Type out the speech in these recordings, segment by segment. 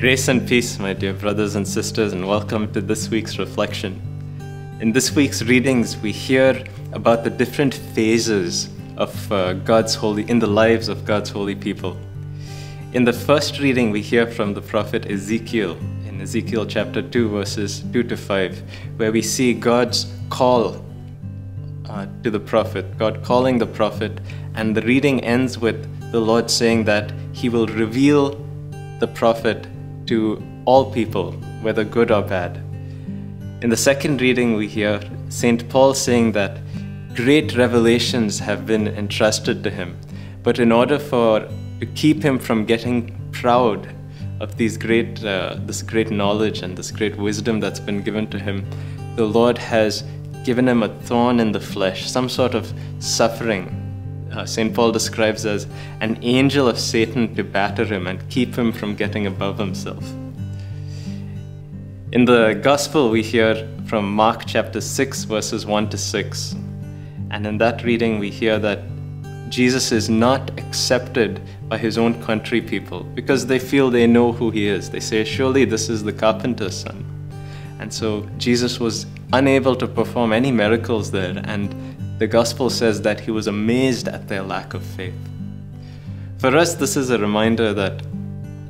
Grace and peace, my dear brothers and sisters, and welcome to this week's reflection. In this week's readings, we hear about the different phases of in the lives of God's holy people. In the first reading, we hear from the prophet Ezekiel, in Ezekiel chapter 2, verses 2 to 5, where we see God's call to the prophet, God calling the prophet, and the reading ends with the Lord saying that He will reveal the prophet to all people, whether good or bad. In the second reading, we hear St. Paul saying that great revelations have been entrusted to him, but in order to keep him from getting proud of this great knowledge and this great wisdom that's been given to him, the Lord has given him a thorn in the flesh, some sort of suffering. St. Paul describes as an angel of Satan to batter him and keep him from getting above himself. In the Gospel, we hear from Mark chapter 6, verses 1 to 6. And in that reading, we hear that Jesus is not accepted by His own country people because they feel they know who He is. They say, surely this is the carpenter's son. And so Jesus was unable to perform any miracles there, and the Gospel says that He was amazed at their lack of faith. For us, this is a reminder that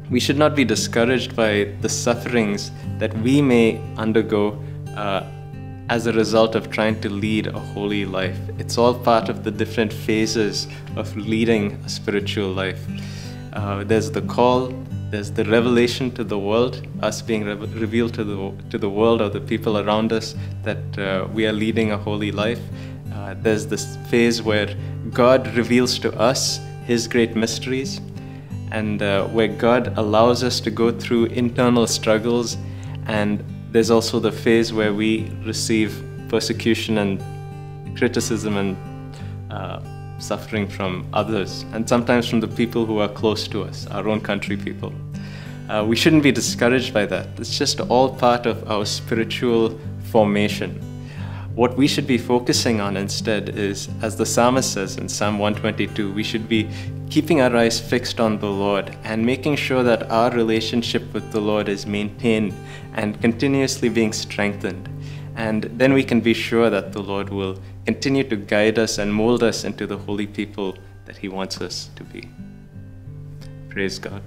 we should not be discouraged by the sufferings that we may undergo as a result of trying to lead a holy life. It's all part of the different phases of leading a spiritual life. There's the call, there's the revelation to the world, us being revealed to the world or the people around us that we are leading a holy life. There's this phase where God reveals to us His great mysteries, and where God allows us to go through internal struggles. And there's also the phase where we receive persecution and criticism and suffering from others, and sometimes from the people who are close to us, our own country people. We shouldn't be discouraged by that. It's just all part of our spiritual formation. What we should be focusing on instead is, as the psalmist says in Psalm 122, we should be keeping our eyes fixed on the Lord and making sure that our relationship with the Lord is maintained and continuously being strengthened. And then we can be sure that the Lord will continue to guide us and mold us into the holy people that He wants us to be. Praise God.